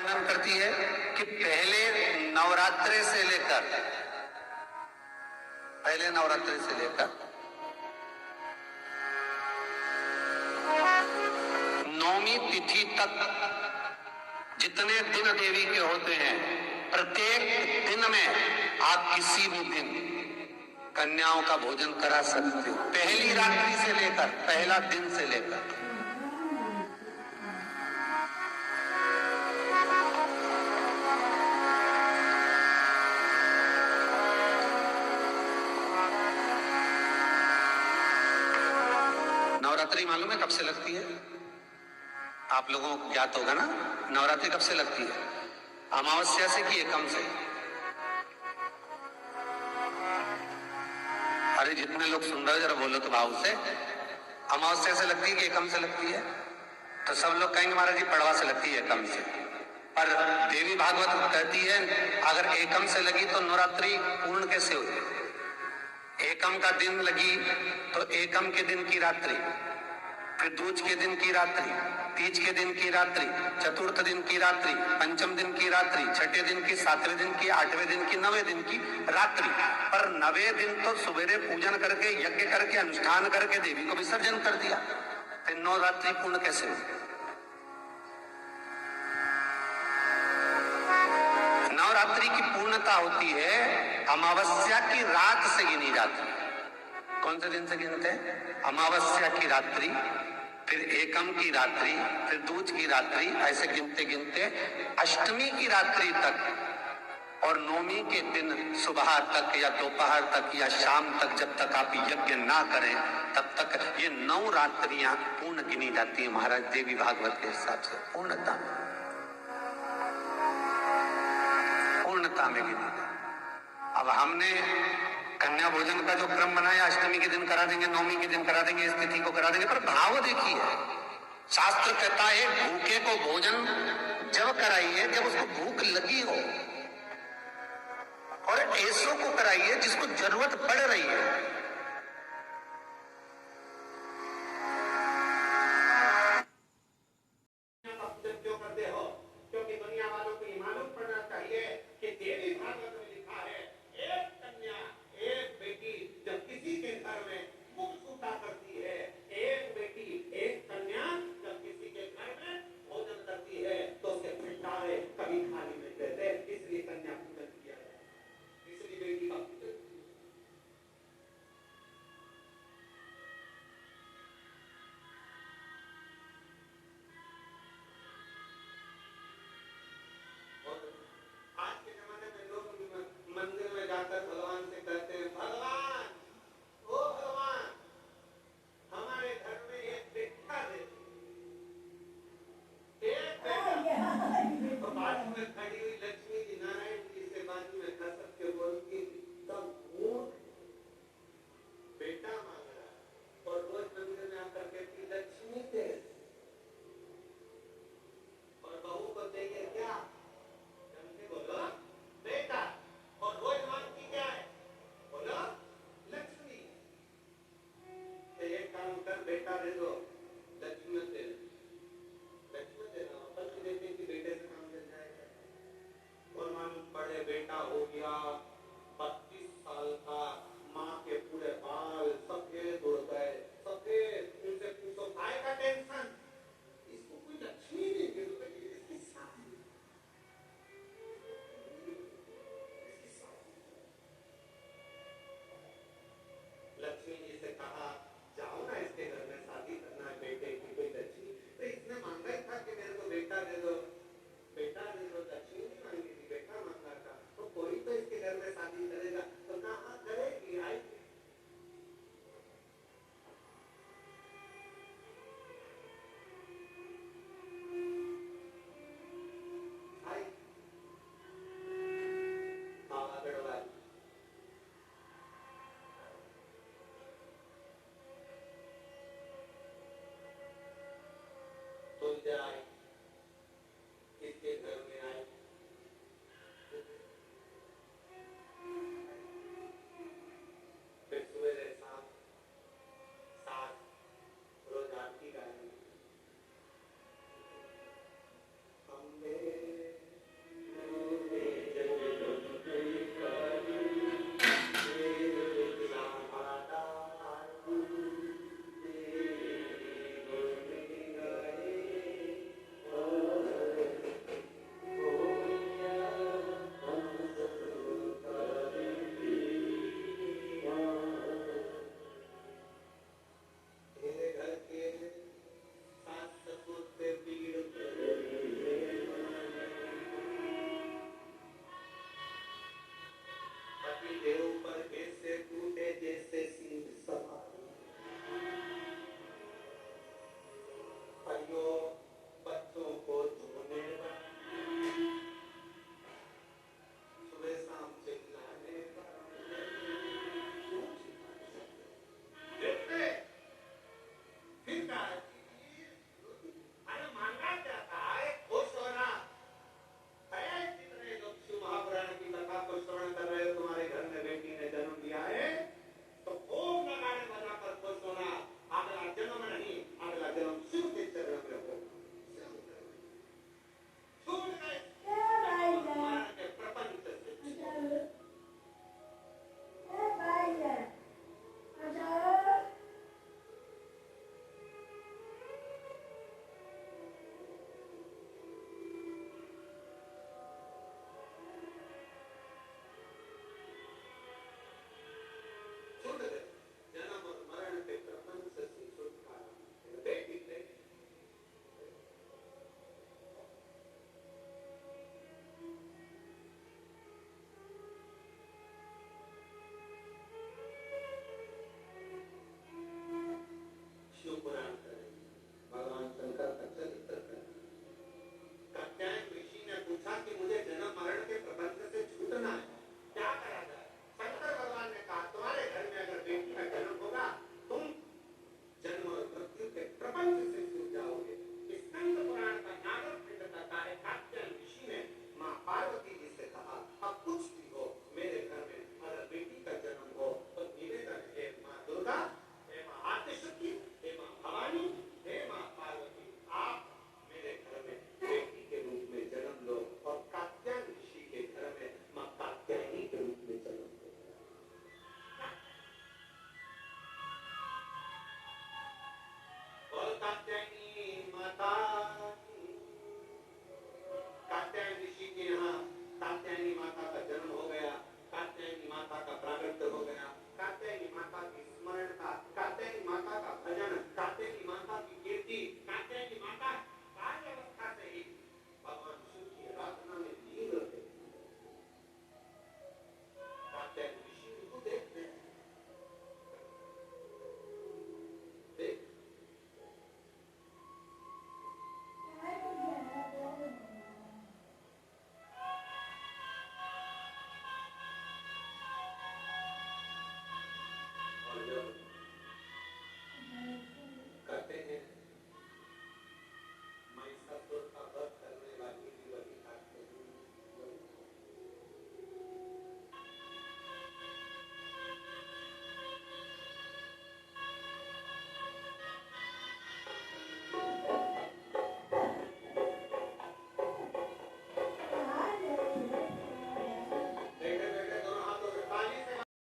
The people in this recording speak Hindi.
वर्णन करती है कि पहले नवरात्रे से लेकर नौवीं तिथि तक जितने दिन देवी के होते हैं, प्रत्येक दिन में आप किसी भी दिन कन्याओं का भोजन करा सकते हो, पहली रात्रि से लेकर, पहला दिन से लेकर। नवरात्रि मालूम है कब से लगती है? आप लोगों को ज्ञात होगा ना, नवरात्रि कब से लगती है? अमावस्या से कि एकम से? अरे जितने लोग सुन रहे हो जरा बोलो तो भाव से। अमावस्या से लगती है कि एकम से लगती है? तो सब लोग कहेंगे महाराज जी पड़वा से लगती है, एकम से। पर देवी भागवत कहती है अगर एकम से लगी तो नवरात्रि पूर्ण कैसे हुई? एकम का दिन लगी तो एकम के दिन की रात्रि, फिर दूज के दिन की रात्रि, तीज के दिन की रात्रि, चतुर्थ दिन की रात्रि, पंचम दिन की रात्रि, छठे दिन की, सातवें दिन की, आठवें दिन की, नवें दिन की रात्रि। पर नवें दिन तो सुबेरे पूजन करके, यज्ञ करके, अनुष्ठान करके देवी को विसर्जन कर दिया, फिर नवरात्रि पूर्ण कैसे हुई? नवरात्रि की पूर्णता होती है अमावस्या की रात से गिनी जाती है। कौन से दिन से गिनते हैं? अमावस्या की रात्रि, फिर एकम की रात्रि, फिर दूज की रात्रि, ऐसे गिनते गिनते अष्टमी की रात्रि तक और नौमी के दिन सुबह तक या दोपहर तक या शाम तक, जब तक आप यज्ञ ना करें तब तक ये 9 रात्रियां पूर्ण गिनी जाती है महाराज देवी भागवत के हिसाब से। पूर्णता में गिनी। अब हमने कन्या भोजन का जो क्रम बनाया, अष्टमी के दिन करा देंगे, नौमी के दिन करा देंगे, इस तिथि को करा देंगे, पर भाव देखिए, शास्त्र कहता है भूखे को भोजन जब कराइए जब उसको भूख लगी हो, और ऐसों को कराइए जिसको जरूरत पड़ रही है।